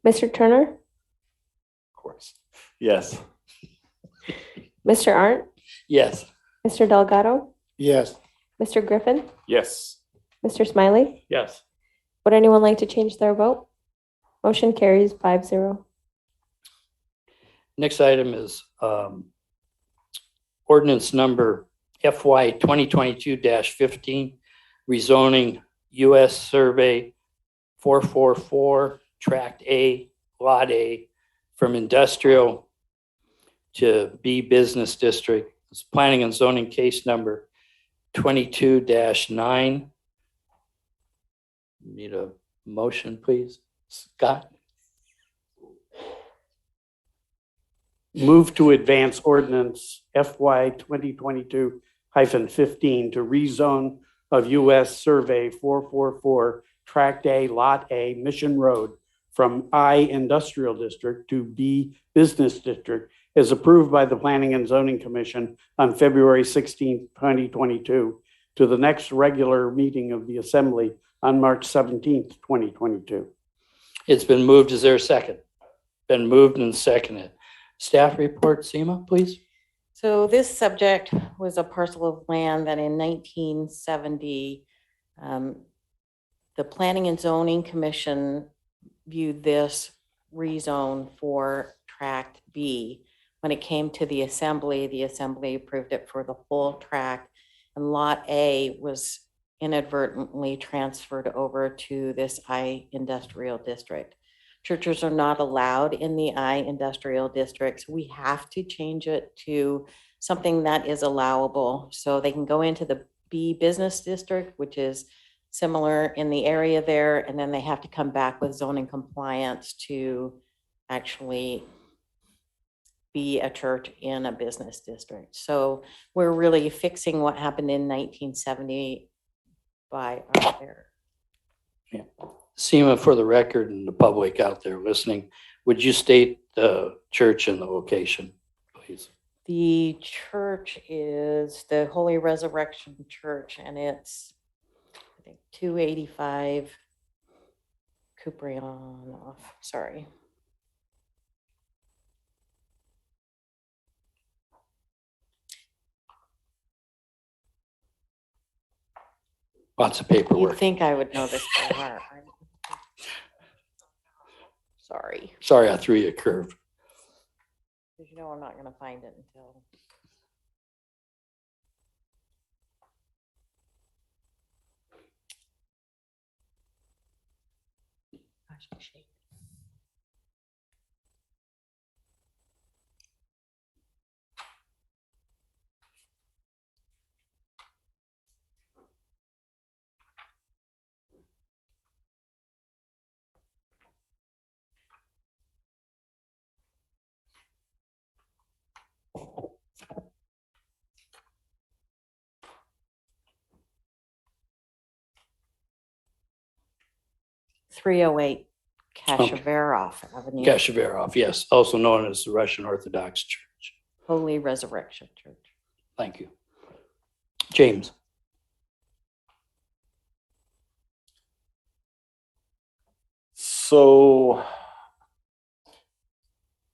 Mr. Turner, Of course. Yes. Mr. Arndt, Yes. Mr. Delgado, Yes. Mr. Griffin, Yes. Mr. Smiley. Yes. Would anyone like to change their vote? Motion carries 5-0. Next item is ordinance number FY 2022-15, rezoning US Survey 444, Tract A, Lot A, from industrial to B Business District. It's planning and zoning case number 22-9. Need a motion, please? Scott? Move to advance ordinance FY 2022-15 to rezone of US Survey 444, Tract A, Lot A, Mission Road from I Industrial District to B Business District as approved by the Planning and Zoning Commission on February 16, 2022, to the next regular meeting of the Assembly on March 17, 2022. It's been moved. Is there a second? Been moved and seconded. Staff report, Seema, please. So this subject was a parcel of land that in 1970, the Planning and Zoning Commission viewed this rezone for Tract B. When it came to the Assembly approved it for the whole tract, and Lot A was inadvertently transferred over to this I Industrial District. Churches are not allowed in the I Industrial Districts. We have to change it to something that is allowable. So they can go into the B Business District, which is similar in the area there, and then they have to come back with zoning compliance to actually be a church in a business district. So we're really fixing what happened in 1970 by our error. Yeah. Seema, for the record and the public out there listening, would you state the church and the location, please? The church is the Holy Resurrection Church, and it's, I think, 285 Cuprion, sorry. Lots of You'd paperwork. think I would know this by heart. Sorry, Sorry, I threw you a curve. because you know I'm not going to find it until. Gosh, my shape. .308 Kashavarov Avenue. Kashavarov, yes, also known as the Russian Orthodox Church. Holy Resurrection Church. Thank you. James. So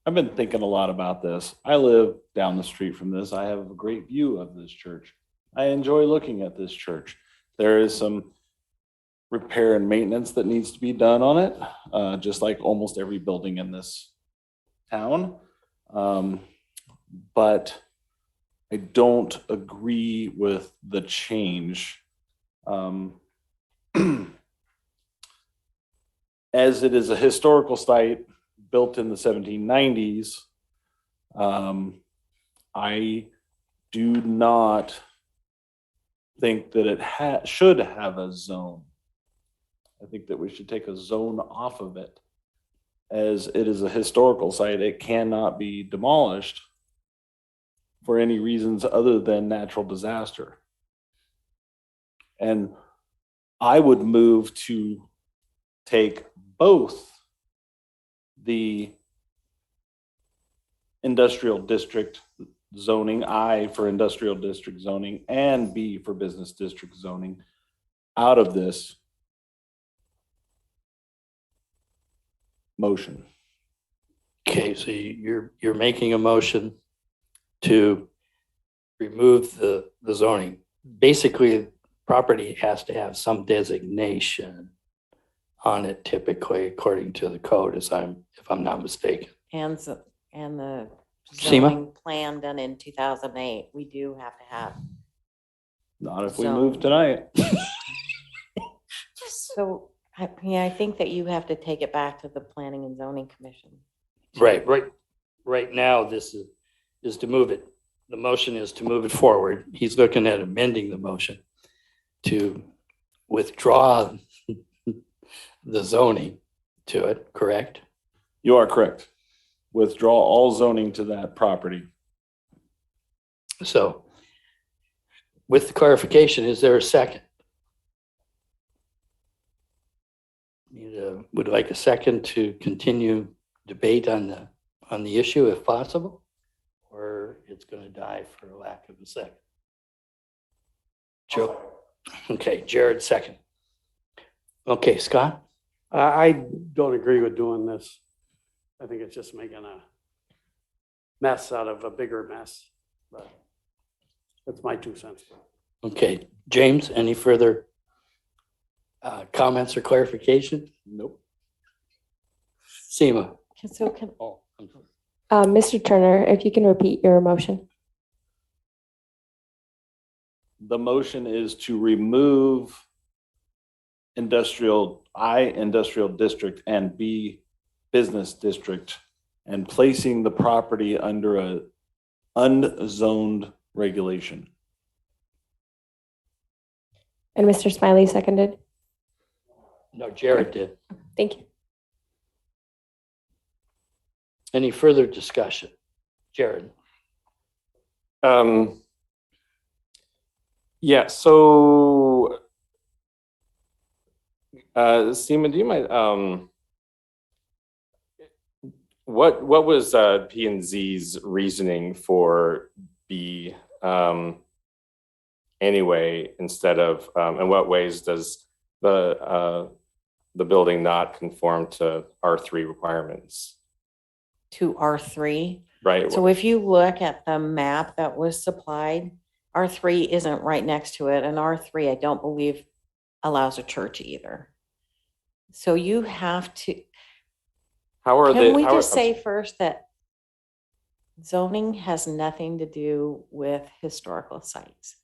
I've been thinking a lot about this. I live down the street from this. I have a great view of this church. I enjoy looking at this church. There is some repair and maintenance that needs to be done on it, just like almost every building in this town. But I don't agree with the change. As it is a historical site built in the 1790s, I do not think that it should have a zone. I think that we should take a zone off of it. As it is a historical site, it cannot be demolished for any reasons other than natural disaster. And I would move to take both the industrial district zoning, I for industrial district zoning, and B for business district zoning out of this motion. Okay, so you're making a motion to remove the zoning. Basically, property has to have some designation on it typically, according to the code, if I'm not mistaken. And the Seema? zoning plan done in 2008, we do have to have. Not if we So- move tonight. So, I think that you have to take it back to the Planning and Zoning Commission. Right now, this is to move it. The motion is to move it forward. He's looking at amending the motion to withdraw the zoning to it, correct? You are correct. Withdraw all zoning to that property. So with the clarification, is there a second? Would like a second to continue debate on the issue if possible, or it's going to die for lack of a second? Joe. Okay, Jared, second. Okay, Scott? I don't agree with doing this. I think it's just making a mess out of a bigger mess, but that's my 2 cents. Okay, James, any further comments or clarification? Nope. Seema? So can, Oh, I'm sorry. Mr. Turner, if you can repeat your motion. The motion is to remove industrial district and B business district and placing the property under a unzoned regulation. And Mr. Smiley seconded. No, Jared did. Thank you. Any further discussion? Jared? Yeah, so Seema, do you mind what was P and Z's reasoning for B anyway, instead of in what ways does the building not conform to R3 requirements? to R3. Right. So if you look at the map that was supplied, R3 isn't right next to it, and R3, I don't believe, allows a church either. So you have to, How are can we how are- just say first that zoning has nothing to do with historical sites?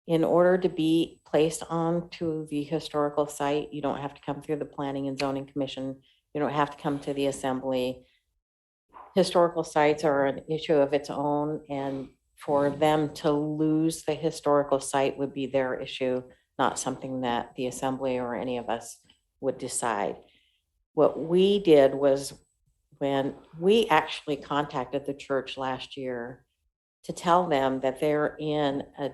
In order to be placed onto the historical site, you don't have to come through the Planning and Zoning Commission. You don't have to come to the assembly. Historical sites are an issue of its own, and for them to lose the historical site would be their issue, not something that the assembly or any of us would decide. What we did was, when we actually contacted the church last year to tell them that they're in a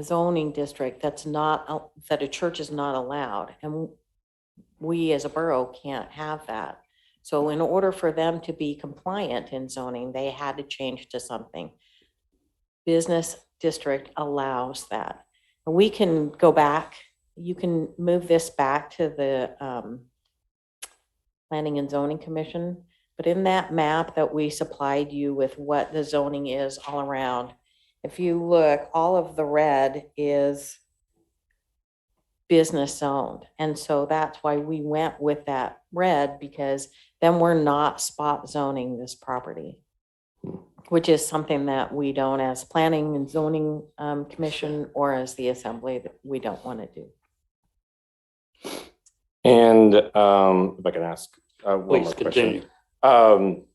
zoning district that's not, that a church is not allowed, and we as a borough can't have that. So in order for them to be compliant in zoning, they had to change to something. Business district allows that. And we can go back, you can move this back to the Planning and Zoning Commission, but in that map that we supplied you with what the zoning is all around, if you look, all of the red is business zoned. And so that's why we went with that red, because then we're not spot zoning this property, which is something that we don't, as Planning and Zoning Commission or as the assembly, that we don't want to do. And if I can ask one Please more continue. question.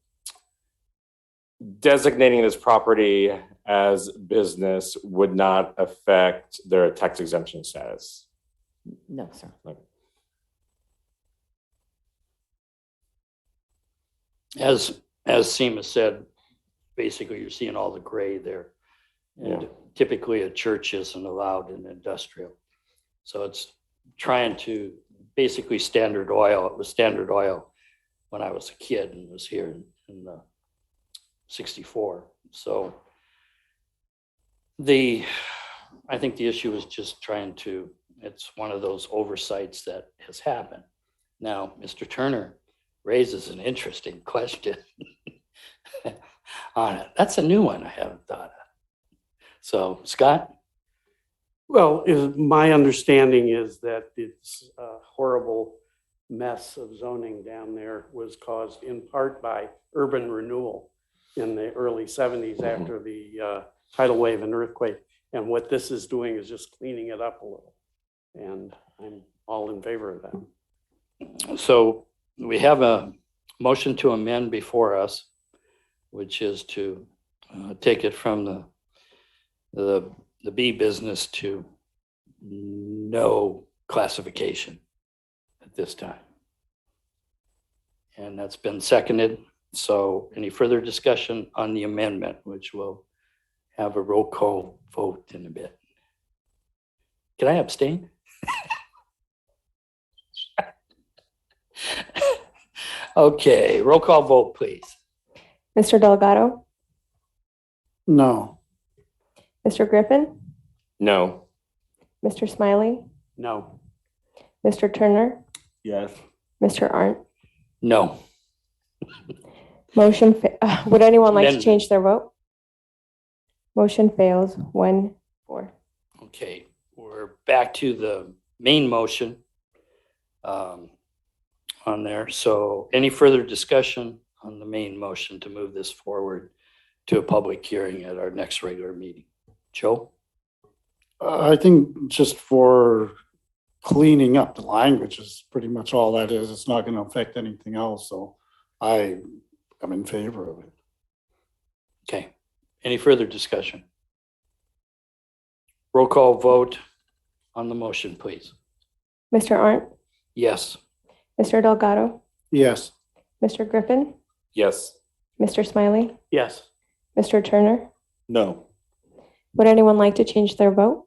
Designating this property as business would not affect their tax exemption status. No, sir. As Seema said, basically you're seeing all the gray there. And Yeah. typically a church isn't allowed in industrial. So it's trying to basically Standard Oil. It was Standard Oil when I was a kid and was here in 64. So I think the issue is just trying to, it's one of those oversights that has happened. Now, Mr. Turner raises an interesting question on it. That's a new one I haven't thought of. So, Scott? Well, my understanding is that it's a horrible mess of zoning down there was caused in part by urban renewal in the early 70s after the tidal wave and earthquake. And what this is doing is just cleaning it up a little. And I'm all in favor of that. So we have a motion to amend before us, which is to take it from the B business to no classification at this time. And that's been seconded. So any further discussion on the amendment, which will have a roll call vote in a bit. Can I abstain? Okay, roll call vote, please. Mr. Delgado, No. Mr. Griffin, No. Mr. Smiley, No. Mr. Turner, Yes. Mr. Arndt. No. Would anyone like to Amendment. change their vote? Motion fails 1-4. Okay, we're back to the main motion on there. So any further discussion on the main motion to move this forward to a public hearing at our next regular meeting? Joe? I think just for cleaning up the language is pretty much all that is. It's not going to affect anything else. So I am in favor of it. Okay, any further discussion? Roll call vote on the motion, please. Mr. Arndt, Yes. Mr. Delgado, Yes. Mr. Griffin, Yes. Mr. Smiley, Yes. Mr. Turner. No. Would anyone like to change their vote?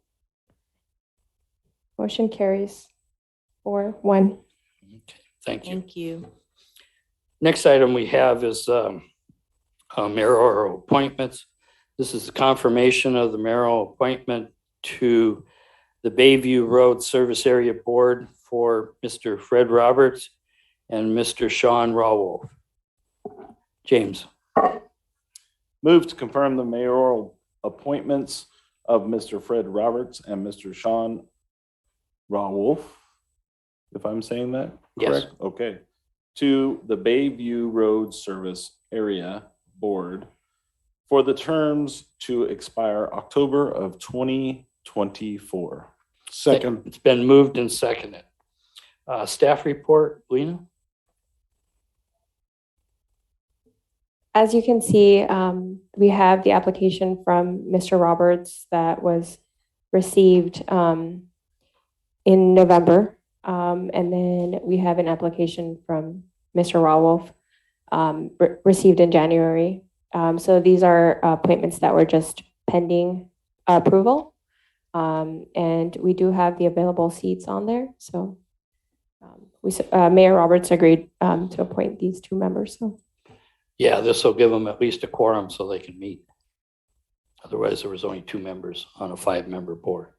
Motion carries 4-1. Okay, thank you. Thank you. Next item we have is mayoral appointments. This is the confirmation of the mayoral appointment to the Bayview Road Service Area Board for Mr. Fred Roberts and Mr. Sean Rawolf. James? Move to confirm the mayoral appointments of Mr. Fred Roberts and Mr. Sean Rawolf, if I'm saying that Yes. correct? Okay. To the Bayview Road Service Area Board for the terms to expire October of 2024. Second. It's been moved and seconded. Staff report, Lena? As you can see, we have the application from Mr. Roberts that was received in November. And then we have an application from Mr. Rawolf received in January. So these are appointments that were just pending approval. And we do have the available seats on there. So Mayor Roberts agreed to appoint these two members. So. Yeah, this will give them at least a quorum so they can meet. Otherwise, there was only 2 members on a 5-member board.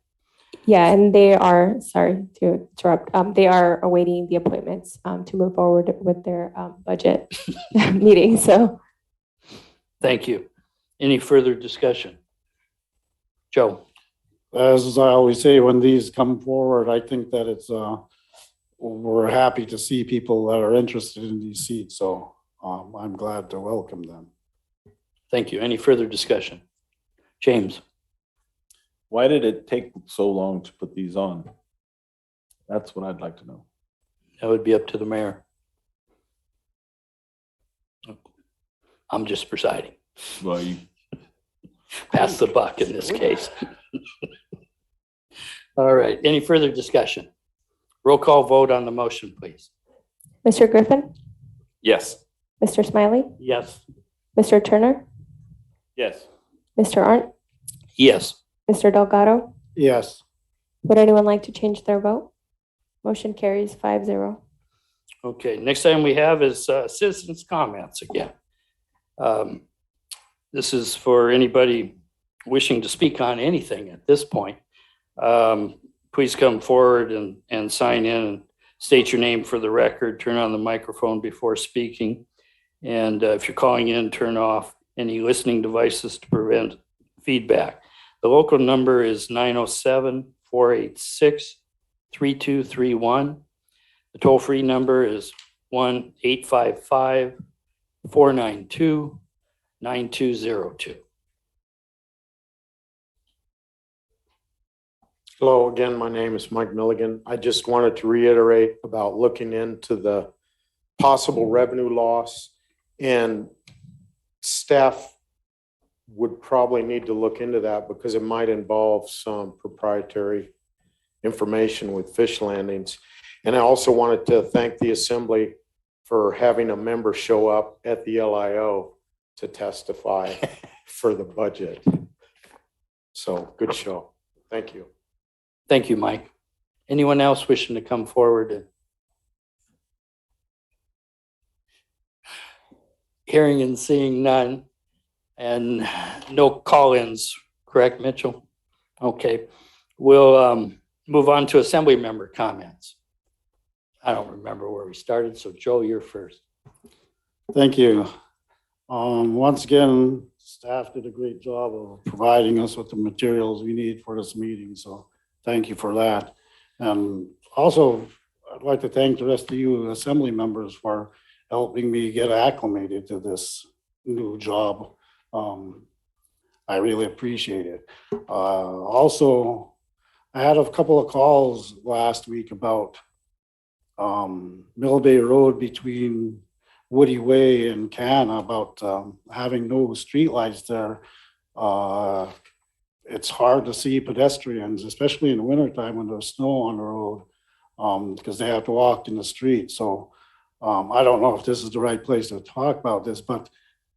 Yeah, and they are, sorry to interrupt, they are awaiting the appointments to move forward with their budget meeting, so. Thank you. Any further discussion? Joe? As I always say, when these come forward, I think that it's, we're happy to see people that are interested in these seats. So I'm glad to welcome them. Thank you. Any further discussion? James? Why did it take so long to put these on? That's what I'd like to know. That would be up to the mayor. I'm just presiding. Well, Pass the buck in this case. All right, any further discussion? Roll call vote on the motion, please. Mr. Griffin, Yes. Mr. Smiley, Yes. Mr. Turner, Yes. Mr. Arndt, Yes. Mr. Delgado. Yes. Would anyone like to change their vote? Motion carries 5-0. Okay, next item we have is citizens' comments again. This is for anybody wishing to speak on anything at this point. Please come forward and sign in and state your name for the record. Turn on the microphone before speaking. And if you're calling in, turn off any listening devices to prevent feedback. The local number is 907-486-3231. The toll-free number is 1-855-492-9202. Hello again, my name is Mike Milligan. I just wanted to reiterate about looking into the possible revenue loss, and staff would probably need to look into that because it might involve some proprietary information with fish landings. And I also wanted to thank the Assembly for having a member show up at the LIO to testify for the budget. So good show. Thank you. Thank you, Mike. Anyone else wishing to come forward? Hearing and seeing none, and no call-ins, correct, Mitchell? Okay, we'll move on to Assembly member comments. I don't remember where we started, so Joe, you're first. Thank you. Once again, staff did a great job of providing us with the materials we need for this meeting, so thank you for that. And also, I'd like to thank the rest of you Assembly members for helping me get acclimated to this new job. I really appreciate it. Also, I had a couple of calls last week about Mill Bay Road between Woody Way and Canna about having no streetlights there. It's hard to see pedestrians, especially in the wintertime when there's snow on the road, because they have to walk in the street. So I don't know if this is the right place to talk about this, but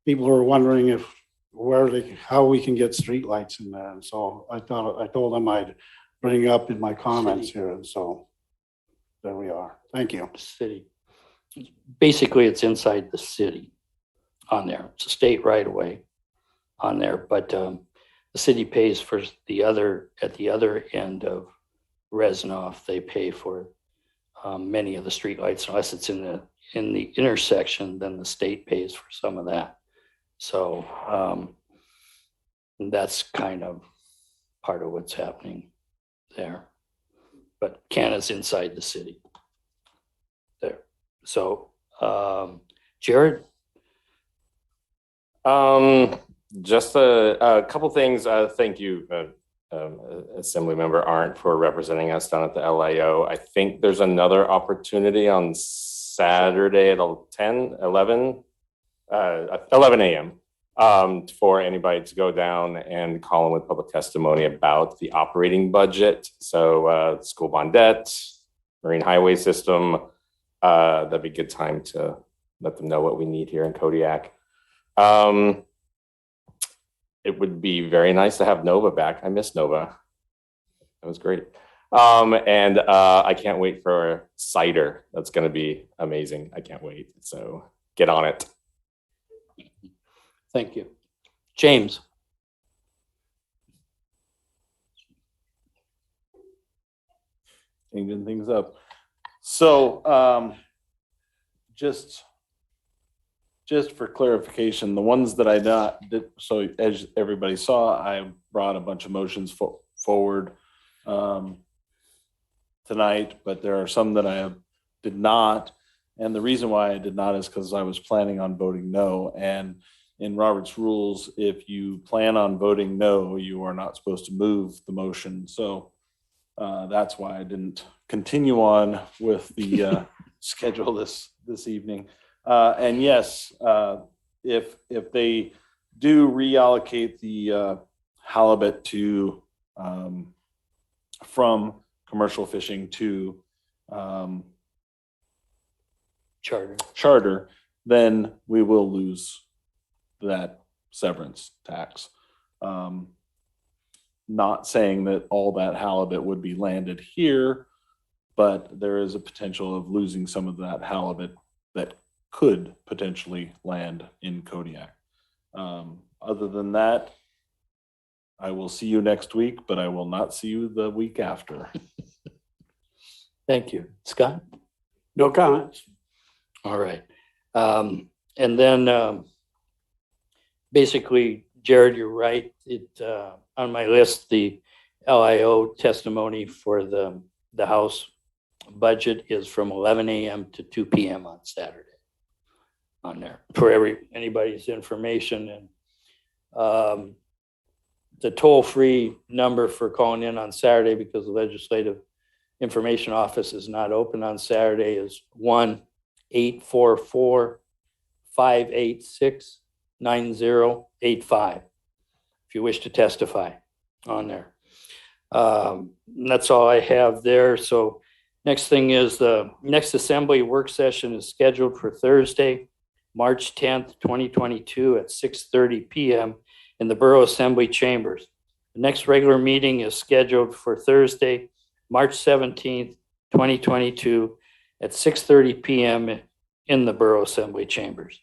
people are wondering how we can get streetlights in there. And so I told them I'd bring it up in my comments here. And so there we are. Thank you. City. Basically, it's inside the city on there. It's a state right away on there, but the city pays for at the other end of Reznov. They pay for many of the streetlights, unless it's in the intersection, then the state pays for some of that. So that's kind of part of what's happening there. But Canada's inside the city there. So Jared? Just a couple things. Thank you, Assembly Member Arndt, for representing us down at the LIO. I think there's another opportunity on Saturday at 11 a.m. For anybody to go down and call in with public testimony about the operating budget. So school bond debt, marine highway system. That'd be a good time to let them know what we need here in Kodiak. It would be very nice to have Nova back. I miss Nova. That was great. And I can't wait for cider. That's going to be amazing. I can't wait. So get on it. Thank you. James? Changing things up. So just for clarification, the ones that I did, so as everybody saw, I brought a bunch of motions forward tonight, but there are some that I did not. And the reason why I did not is because I was planning on voting no. And in Robert's rules, if you plan on voting no, you are not supposed to move the motion. So that's why I didn't continue on with the schedule this evening. And yes, if they do reallocate the halibut to, from commercial fishing to, charter, then we will lose that severance tax. Not saying that all that halibut would be landed here, but there is a potential of losing some of that halibut that could potentially land in Kodiak. Other than that, I will see you next week, but I will not see you the week after. Thank you. Scott? No comments. All right. And then basically, Jared, you're right. On my list, the LIO testimony for the House budget is from 11 a.m. to 2 p.m. on Saturday on there for anybody's information. And the toll-free number for calling in on Saturday, because the Legislative Information Office is not open on Saturday, is 1-844-586-9085 if you wish to testify on there. That's all I have there. So next thing is the next Assembly work session is scheduled for Thursday, March 10th, 2022 at 6:30 p.m. in the Borough Assembly Chambers. The next regular meeting is scheduled for Thursday, March 17th, 2022 at 6:30 p.m. in the Borough Assembly Chambers.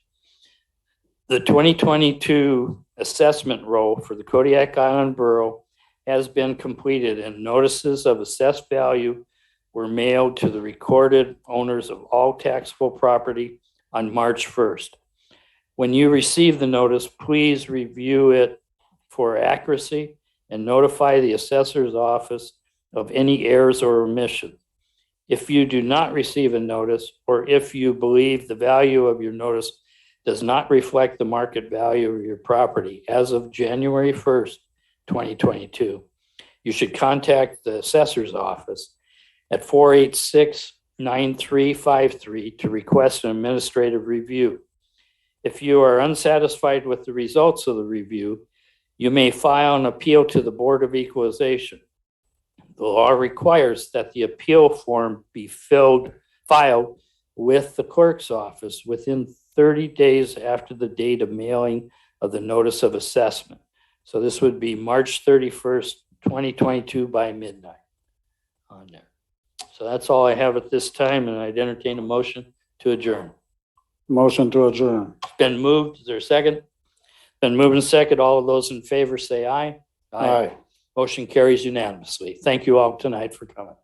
The 2022 assessment roll for the Kodiak Island Borough has been completed and notices of assessed value were mailed to the recorded owners of all taxable property on March 1st. When you receive the notice, please review it for accuracy and notify the assessor's office of any errors or omissions. If you do not receive a notice, or if you believe the value of your notice does not reflect the market value of your property as of January 1st, 2022, you should contact the assessor's office at 486-9353 to request an administrative review. If you are unsatisfied with the results of the review, you may file an appeal to the Board of Equalization. The law requires that the appeal form be filed with the clerk's office within 30 days after the date of mailing of the notice of assessment. So this would be March 31st, 2022 by midnight on there. So that's all I have at this time, and I'd entertain a motion to adjourn. Motion to adjourn. It's been moved. Is there a second? Been moved and second. All of those in favor say aye. Aye. Motion carries unanimously. Thank you all tonight for coming.